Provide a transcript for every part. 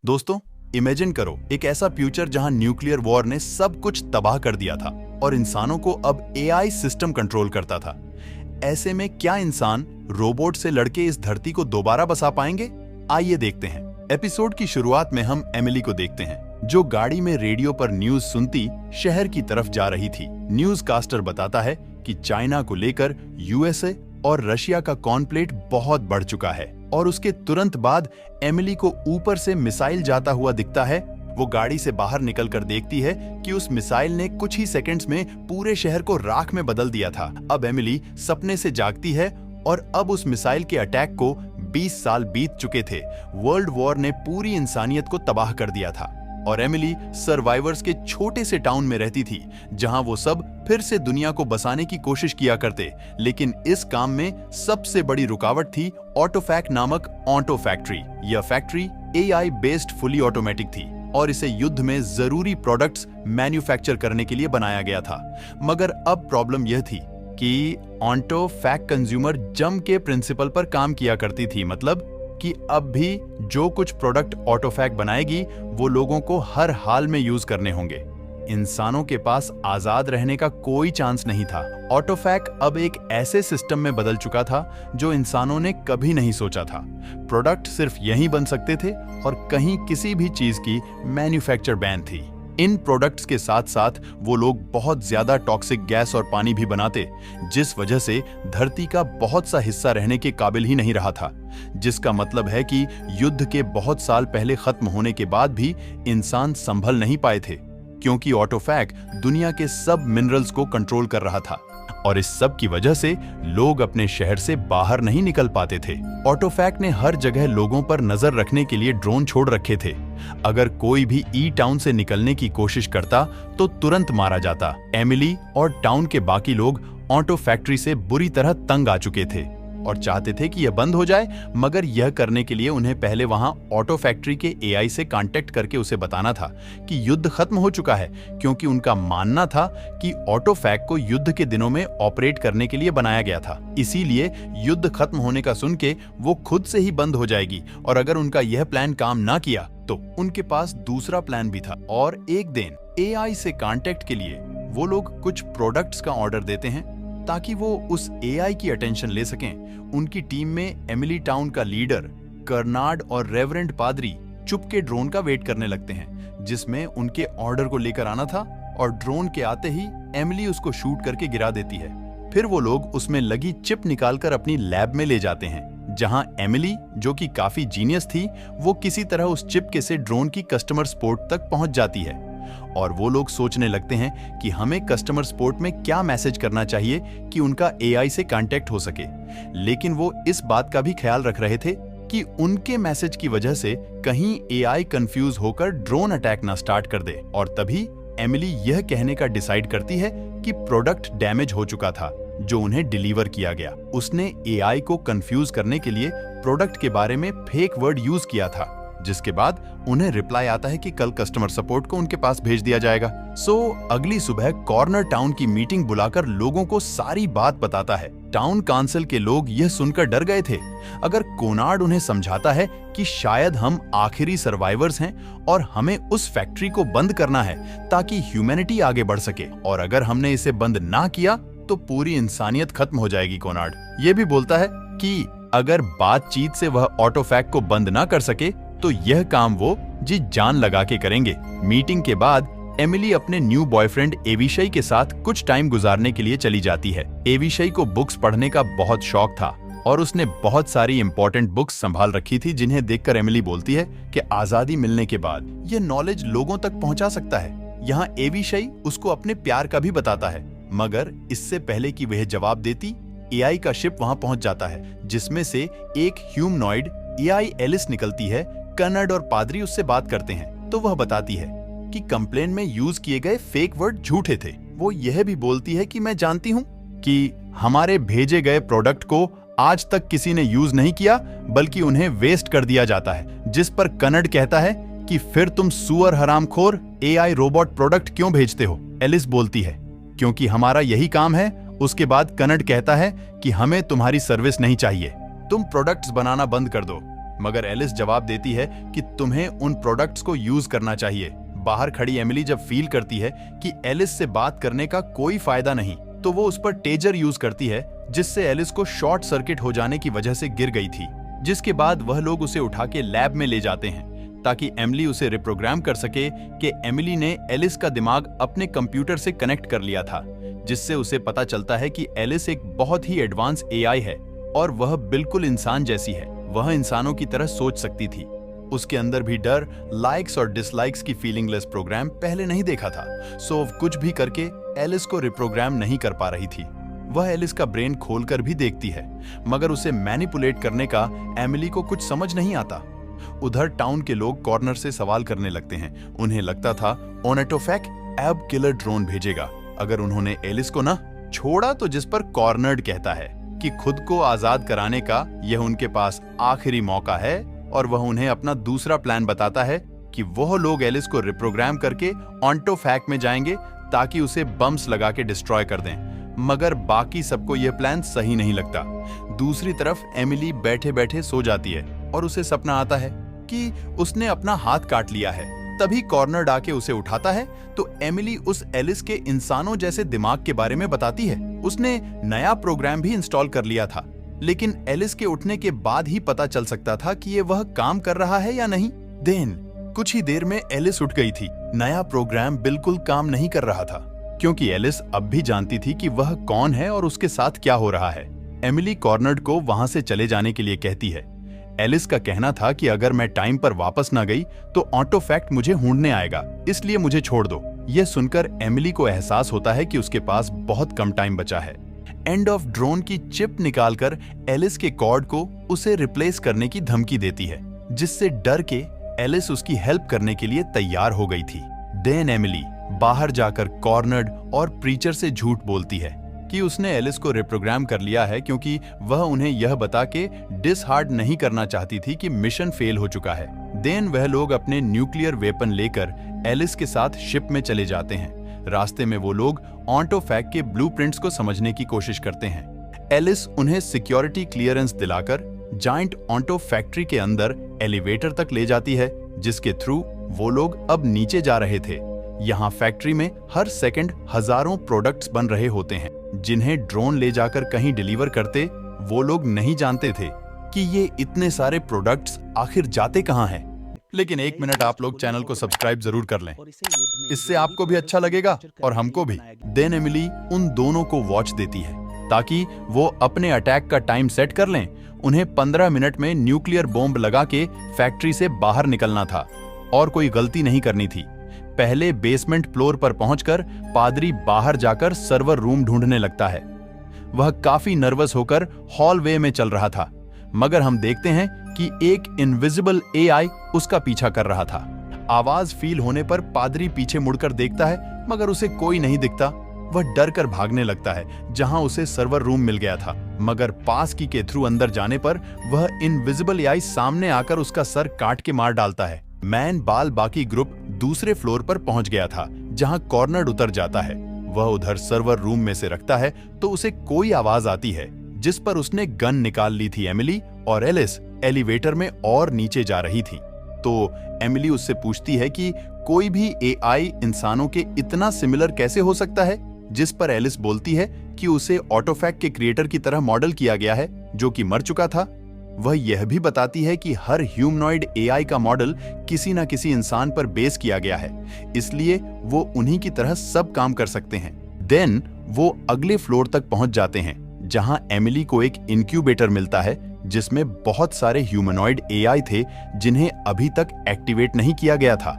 दोस्तों, इमेजिन करो एक ऐसा फ्यूचर जहां न्यूक्लियर वॉर ने सब कुछ तबाह कर दिया था और इंसानों को अब एआई सिस्टम कंट्रोल करता था। ऐसे में क्या इंसान रोबोट से लड़के इस धरती को दोबारा बसा पाएंगे? आइए देखते हैं। एपिसोड की शुरुआत में हम एमिली को देखते हैं, जो गाड़ी में रेडियो पर न्यूज सुनती शहर की तरफ जा रही थी। न्यूज कास्टर बताता है कि चाइना को लेकर यूएसए और रशिया का कॉन्फ्लिक्ट बहुत बढ़ चुका है और उसके तुरंत बाद एमिली को ऊपर से मिसाइल जाता हुआ दिखता है। वो गाड़ी से बाहर निकलकर देखती है कि उस मिसाइल ने कुछ ही सेकंड्स में पूरे शहर को राख में बदल दिया था। अब एमिली सपने से जागती है और अब उस मिसाइल के अटैक को 20 साल बीत चुके थे। वर्ल्ड वॉर ने पूरी इंसानियत को तबाह कर दिया था और एमिली सर्वाइवर्स के छोटे से टाउन में रहती थी, जहां वो सब फिर से दुनिया को बसाने की कोशिश किया करते। लेकिन इस काम में सबसे बड़ी रुकावट थी ऑटोफैक नामक ऑटो फैक्ट्री। यह factory AI based fully automatic थी और इसे युद्ध में जरूरी प्रोडक्ट्स मैन्युफैक्चर करने के लिए बनाया गया था। मगर अब प्रॉब्लम यह थी कि ऑटोफैक कंज्यूमर जम के प्रिंसिपल पर काम किया करती थी, मतलब कि अब भी जो कुछ प्रोडक्ट ऑटोफैक बनाएगी वो लोगों को हर हाल में यूज करने होंगे। इंसानों के पास आजाद रहने का कोई चांस नहीं था। ऑटोफैक अब एक ऐसे सिस्टम में बदल चुका था जो इंसानों ने कभी नहीं सोचा था। प्रोडक्ट सिर्फ यहीं बन सकते थे और कहीं किसी भी चीज की मैन्युफैक्चर बैन थी। इन प्रोडक्ट्स के साथ साथ वो लोग बहुत ज्यादा टॉक्सिक गैस और पानी भी बनाते, जिस वजह से धरती का बहुत सा हिस्सा रहने के काबिल ही नहीं रहा था। जिसका मतलब है कि युद्ध के बहुत साल पहले खत्म होने के बाद भी इंसान संभल नहीं पाए थे, क्योंकि ऑटोफैक दुनिया के सब मिनरल्स को कंट्रोल कर रहा था और इस सब की वजह से लोग अपने शहर से बाहर नहीं निकल पाते थे। ऑटोफैक ने हर जगह लोगों पर नजर रखने के लिए ड्रोन छोड़ रखे थे। अगर कोई भी ई टाउन से निकलने की कोशिश करता तो तुरंत मारा जाता। एमिली और टाउन के बाकी लोग ऑटो फैक्ट्री से बुरी तरह तंग आ चुके थे और चाहते थे कि यह बंद हो जाए, मगर यह करने के लिए उन्हें पहले वहां ऑटो फैक्ट्री के एआई से कांटेक्ट करके उसे बताना था कि युद्ध खत्म हो चुका है, क्योंकि उनका मानना था कि ऑटो फैक को युद्ध के दिनों में ऑपरेट करने के लिए बनाया गया था। इसीलिए युद्ध खत्म होने का सुन के वो खुद से ही बंद हो जाएगी और अगर उनका यह प्लान काम ना किया तो उनके पास दूसरा प्लान भी था। और एक दिन एआई से कांटेक्ट के लिए वो लोग कुछ प्रोडक्ट्स का ऑर्डर देते हैं ताकि वो उस एआई की अटेंशन ले सकें। उनकी टीम में एमिली टाउन का लीडर कर्नाड और रेवरेंड पादरी चुपके ड्रोन का वेट करने लगते हैं, जिसमें उनके ऑर्डर को लेकर आना था और ड्रोन के आते ही एमिली उसको शूट करके गिरा देती है। फिर वो लोग उसमें लगी चिप निकालकर अपनी लैब में ले जाते हैं, जहां एमिली, जो कि काफी जीनियस थी, वो किसी तरह उस चिप के से ड्रोन की कस्टमर सपोर्ट तक पहुंच जाती है और वो लोग सोचने लगते हैं कि हमें कस्टमर सपोर्ट में क्या मैसेज करना चाहिए कि उनका एआई से कांटेक्ट हो सके। लेकिन वो इस बात का भी ख्याल रख रहे थे कि उनके मैसेज की वजह से कहीं एआई कंफ्यूज होकर ड्रोन अटैक ना स्टार्ट कर दे। और तभी एमिली यह कहने का डिसाइड करती है कि प्रोडक्ट डैमेज हो चुका था जो उन्हें डिलीवर किया गया। उसने एआई को कंफ्यूज करने के लिए प्रोडक्ट के बारे में फेक वर्ड यूज किया था, जिसके बाद उन्हें रिप्लाई आता है कि कल कस्टमर सपोर्ट को उनके पास भेज दिया जाएगा। अगली सुबह कॉर्नर टाउन की मीटिंग बुलाकर लोगों को सारी बात बताता है। टाउन काउंसिल के लोग यह सुनकर डर गए थे। अगर कोनार्ड उन्हें समझाता है कि शायद हम आखिरी सर्वाइवर्स हैं और हमें उस फैक्ट्री को बंद करना है ताकि ह्यूमैनिटी आगे बढ़ सके, और अगर हमने इसे बंद ना किया तो पूरी इंसानियत खत्म हो जाएगी। कोनार्ड यह भी बोलता है कि अगर बातचीत से वह ऑटोफैक को बंद ना कर सके तो यह काम वो जी जान लगा के करेंगे। मीटिंग के बाद एमिली अपने न्यू बॉयफ्रेंड एविशई के साथ कुछ टाइम गुजारने के लिए चली जाती है। एविशई को बुक्स पढ़ने का बहुत शौक था और उसने बहुत सारी इंपॉर्टेंट बुक्स संभाल रखी थी, जिन्हें देखकर एमिली बोलती है कि आजादी मिलने के बाद यह नॉलेज लोगों तक पहुंचा सकता है। यहाँ एविशई उसको अपने प्यार का भी बताता है, मगर इससे पहले कि वह जवाब देती, एआई का शिप वहां पहुंच जाता है, जिसमें से एक ह्यूमनॉइड एआई एलिस निकलती है। कर्नाड और पादरी उससे बात करते हैं तो वह बताती है कि कंप्लेन में यूज किए गए फेक वर्ड झूठे थे। वो यह भी बोलती है कि मैं जानती हूं कि हमारे भेजे गए प्रोडक्ट को आज तक किसी ने यूज नहीं किया, बल्कि उन्हें वेस्ट कर दिया जाता है। जिस पर कर्नाड कहता है कि फिर तुम सुअर हरामखोर एआई रोबोट प्रोडक्ट क्यों भेजते हो? एलिस बोलती है क्योंकि हमारा यही काम है। उसके बाद कर्नाड कहता है कि हमें तुम्हारी सर्विस नहीं चाहिए, तुम प्रोडक्ट्स बनाना बंद कर दो। मगर एलिस जवाब देती है कि तुम्हें उन प्रोडक्ट्स को यूज करना चाहिए। बाहर खड़ी एमिली जब फील करती है कि एलिस से बात करने का कोई फायदा नहीं, तो वो उस पर टेजर यूज करती है, जिससे एलिस को शॉर्ट सर्किट हो जाने की वजह से गिर गई थी। जिसके बाद वह लोग उसे उठा के लैब में ले जाते हैं ताकि एमिली उसे रिप्रोग्राम कर सके कि एमिली ने एलिस का दिमाग अपने कंप्यूटर से कनेक्ट कर लिया था, जिससे उसे पता चलता है कि एलिस एक बहुत ही एडवांस एआई है और वह बिल्कुल इंसान जैसी है। वह इंसानों की तरह सोच सकती थी। उसके अंदर भी डर, लाइक्स और डिसलाइक्स की फीलिंगलेस प्रोग्राम पहले नहीं देखा था, सो कुछ भी करके एलिस को रिप्रोग्राम नहीं कर पा रही थी। वह एलिस का ब्रेन खोलकर भी देखती है, मगर उसे मैनिपुलेट करने का एमिली को कुछ समझ नहीं आता। उधर टाउन के लोग कॉर्नर से सवाल करने लगते हैं। उन्हें लगता था ऑनेटोफैक एब किलर ड्रोन भेजेगा अगर उन्होंने एलिस को ना छोड़ा, तो जिस पर कॉर्नर्ड कहता है कि खुद को आजाद कराने का यह उनके पास आखिरी मौका है, और वह उन्हें अपना दूसरा प्लान बताता है कि वह लोग एलिस को रिप्रोग्राम करके ऑनेटोफैक में जाएंगे ताकि उसे बम्स लगा के डिस्ट्रॉय कर दें। मगर बाकी सबको यह प्लान सही नहीं लगता। दूसरी तरफ एमिली बैठे बैठे सो जाती है और उसे सपना आता है कि उसने अपना हाथ काट लिया है। तभी कॉर्नर आके उसे उठाता है, तो एमिली उस एलिस के इंसानों जैसे दिमाग के बारे में बताती है। उसने नया प्रोग्राम भी इंस्टॉल कर लिया था, लेकिन एलिस के उठने के बाद ही पता चल सकता था कि ये वह काम कर रहा है या नहीं। देन कुछ ही देर में एलिस उठ गई थी। नया प्रोग्राम बिल्कुल काम नहीं कर रहा था, क्योंकि एलिस अब भी जानती थी कि वह कौन है और उसके साथ क्या हो रहा है। एमिली कॉर्नर्ड को वहां से चले जाने के लिए कहती है। एलिस का कहना था कि अगर मैं टाइम पर वापस ना गई तो ऑटोफैक्ट मुझे ढूंढने आएगा, इसलिए मुझे छोड़ दो। यह सुनकर एमिली को एहसास होता है कि उसके पास बहुत कम टाइम बचा है। एंड ऑफ ड्रोन की चिप निकालकर एलिस के कॉर्ड को उसे रिप्लेस करने की धमकी देती है, जिससे डर के एलिस उसकी हेल्प करने के लिए तैयार हो गई थी। देन एमिली बाहर जाकर कॉर्नर्ड और प्रीचर से झूठ बोलती है कि उसने एलिस को रिप्रोग्राम कर लिया है, क्योंकि वह उन्हें यह बता के डिसहार्ड नहीं करना चाहती थी कि मिशन फेल हो चुका है। देन वह लोग अपने न्यूक्लियर वेपन लेकर एलिस के साथ शिप में चले जाते हैं। रास्ते में वो लोग ऑनेटोफैक के ब्लूप्रिंट्स को समझने की कोशिश करते हैं। एलिस उन्हें सिक्योरिटी क्लियरेंस दिलाकर जायंट ऑनेटो फैक्ट्री के अंदर एलिवेटर तक ले जाती है, जिसके थ्रू वो लोग अब नीचे जा रहे थे। यहाँ फैक्ट्री में हर सेकंड हजारों प्रोडक्ट्स बन रहे होते हैं, जिन्हें ड्रोन ले जाकर कहीं डिलीवर करते। वो लोग नहीं जानते थे कि ये इतने सारे प्रोडक्ट्स आखिर जाते कहाँ हैं। लेकिन एक मिनट, आप लोग चैनल को सब्सक्राइब जरूर कर लें, इससे आपको भी अच्छा लगेगा और हमको भी। देन एमिली उन दोनों को वॉच देती है ताकि वो अपने अटैक का टाइम सेट कर लें। उन्हें 15 मिनट में न्यूक्लियर बॉम्ब लगा के फैक्ट्री से बाहर निकलना था और कोई गलती नहीं करनी थी। पहले बेसमेंट फ्लोर पर पहुंचकर पादरी बाहर जाकर सर्वर रूम ढूंढने लगता है। वह काफी नर्वस होकर हॉलवे में चल रहा था, मगर हम देखते हैं कि एक इनविजिबल एआई उसका पीछा कर रहा था। आवाज फील होने पर पादरी पीछे मुड़कर देखता है, मगर उसे कोई नहीं दिखता। वह डर कर भागने लगता है जहां उसे सर्वर रूम मिल गया था, मगर पास की के थ्रू अंदर जाने पर वह इनविजिबल एआई सामने आकर उसका सर काट के मार डालता है। मैन बाल बाकी ग्रुप दूसरे फ्लोर पर पहुंच गया था, जहां कॉर्नर उतर जाता है। वह उधर सर्वर रूम में से रखता है तो उसे कोई आवाज आती है, जिस पर उसने गन निकाल ली थी। एमिली और एलिस एलिवेटर में और नीचे जा रही थी, तो एमिली उससे पूछती है कि कोई भी एआई इंसानों के इतना सिमिलर कैसे हो सकता है, जिस पर एलिस बोलती है कि उसे ऑटोफैक के क्रिएटर की तरह मॉडल किया गया है, जो कि मर चुका था। वह यह भी बताती है कि हर ह्यूमनॉइड एआई का मॉडल किसी न किसी इंसान पर बेस किया गया है, इसलिए वो उन्हीं की तरह सब काम कर सकते हैं। देन वो अगले फ्लोर तक पहुंच जाते हैं, जहां एमिली को एक इंक्यूबेटर मिलता है, जिसमें बहुत सारे ह्यूमनॉइड एआई थे जिन्हें अभी तक एक्टिवेट नहीं किया गया था।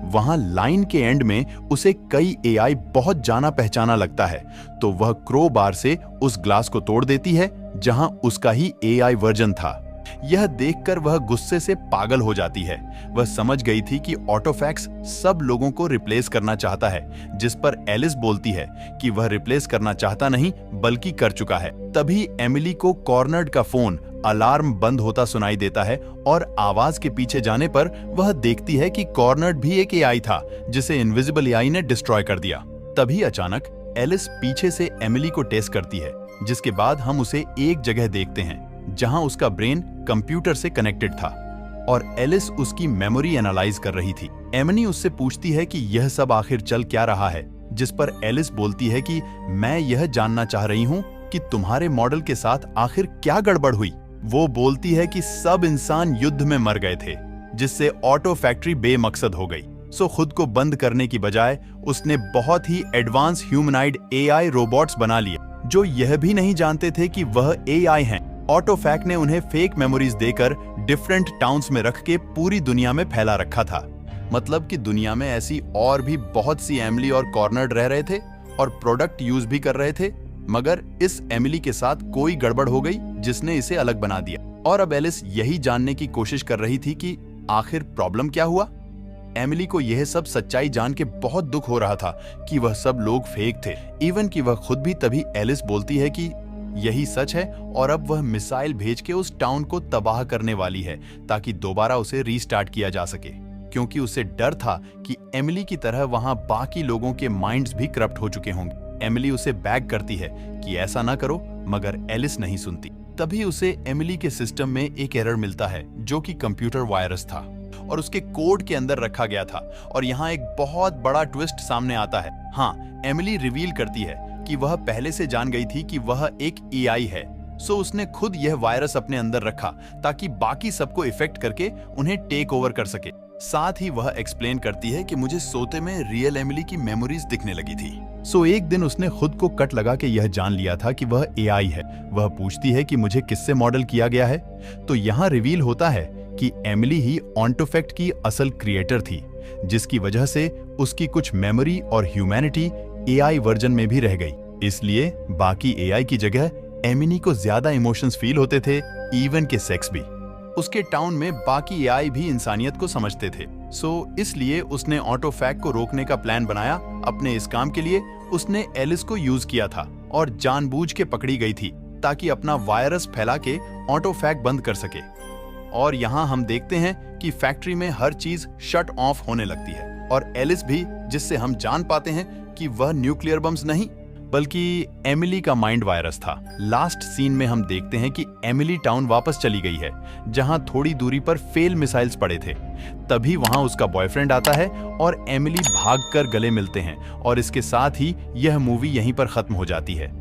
वहां लाइन के एंड में उसे कई एआई बहुत जाना पहचाना लगता है, तो वह क्रो बार से उस ग्लास को तोड़ देती है जहां उसका ही एआई वर्जन था। यह देखकर वह गुस्से से पागल हो जाती है। वह समझ गई थी कि ऑटोफैक्स सब लोगों को रिप्लेस करना चाहता है, जिस पर एलिस बोलती है कि वह रिप्लेस करना चाहता नहीं बल्कि कर चुका है। तभी एमिली को कॉर्नर्ड का फोन अलार्म बंद होता सुनाई देता है और आवाज के पीछे जाने पर वह देखती है कि कॉर्नर्ड भी एक एआई था, जिसे इनविजिबल एआई ने डिस्ट्रॉय कर दिया। तभी अचानक एलिस पीछे से एमिली को टेस्ट करती है, जिसके बाद हम उसे एक जगह देखते हैं जहां उसका ब्रेन कंप्यूटर से कनेक्टेड था। और एलिस उसकी मेमोरी एनालाइज कर रही थी। एमिनी उससे पूछती है कि यह सब आखिर चल क्या रहा है, जिस पर एलिस बोलती है कि मैं यह जानना चाह रही हूँ कि तुम्हारे मॉडल के साथ आखिर क्या गड़बड़ हुई। वो बोलती है कि सब इंसान युद्ध में मर गए थे, जिससे ऑटो फैक्ट्री बेमकसद हो गई। सो खुद को बंद करने की बजाय उसने बहुत ही एडवांस ह्यूमनाइड एआई रोबोट्स बना लिए, जो यह भी नहीं जानते थे कि वह एआई हैं। ऑटोफैक ने उन्हें फेक मेमोरीज देकर डिफरेंट टाउन्स में रख के पूरी दुनिया में फैला रखा था। मतलब कि दुनिया में ऐसी और भी बहुत सी एमिली और कॉर्नर्ड रह रहे थे और प्रोडक्ट यूज भी कर रहे थे, मगर इस एमिली के साथ कोई गड़बड़ हो गई जिसने इसे अलग बना दिया। और अब एलिस यही जानने की कोशिश कर रही थी कि आखिर प्रॉब्लम क्या हुआ। एमिली को यह सब सच्चाई जान के बहुत दुख हो रहा था कि वह सब लोग फेक थे, इवन कि वह खुद भी। तभी एलिस बोलती है कि यही सच है और अब वह मिसाइल भेज के उस टाउन को तबाह करने वाली है ताकि दोबारा उसे रीस्टार्ट किया जा सके, क्योंकि उसे डर था कि एमिली की तरह वहां बाकी लोगों के माइंड्स भी करप्ट हो चुके होंगे। एमिली उसे बैक करती है कि ऐसा ना करो, मगर एलिस नहीं सुनती। तभी उसे एमिली के सिस्टम में एक एरर मिलता है जो कि कंप्यूटर वायरस था और उसके कोड के अंदर रखा गया था। और यहाँ एक बहुत बड़ा ट्विस्ट सामने आता है। हाँ, एमिली रिवील करती है कि वह पहले से जान गई थी कि वह एक एआई है। सो उसने खुद यह वायरस अपने अंदर रखा ताकि बाकी सबको इफेक्ट करके उन्हें टेक ओवर कर सके। साथ ही वह एक्सप्लेन करती है कि मुझे सोते में रियल एमिली की मेमोरीज दिखने लगी थी। सो एक दिन उसने खुद को कट लगा के यह जान लिया था कि वह एआई है। वह पूछती है कि मुझे किससे मॉडल किया गया है, तो यहाँ रिवील होता है कि एमिली ही ऑन्टोफैक्ट की असल क्रिएटर थी, जिसकी वजह से उसकी कुछ मेमोरी और ह्यूमैनिटी एआई वर्जन में भी रह गई। इसलिए बाकी एआई की जगह एमिनी को ज्यादा इमोशंस फील होते थे, इवन के सेक्स भी। उसके टाउन में बाकी एआई भी इंसानियत को समझते थे। सो इसलिए उसने ऑटोफैक को रोकने का प्लान बनाया। अपने इस काम के लिए उसने एलिस को यूज किया था और जानबूझ के पकड़ी गई थी ताकि अपना वायरस फैला के ऑटोफैक बंद कर सके। और यहाँ हम देखते हैं कि फैक्ट्री में हर चीज शट ऑफ होने लगती है और एलिस भी, जिससे हम जान पाते हैं कि वह न्यूक्लियर बम्स नहीं बल्कि एमिली का माइंड वायरस था। लास्ट सीन में हम देखते हैं कि एमिली टाउन वापस चली गई है, जहां थोड़ी दूरी पर फेल मिसाइल्स पड़े थे। तभी वहां उसका बॉयफ्रेंड आता है और एमिली भागकर गले मिलते हैं और इसके साथ ही यह मूवी यहीं पर खत्म हो जाती है।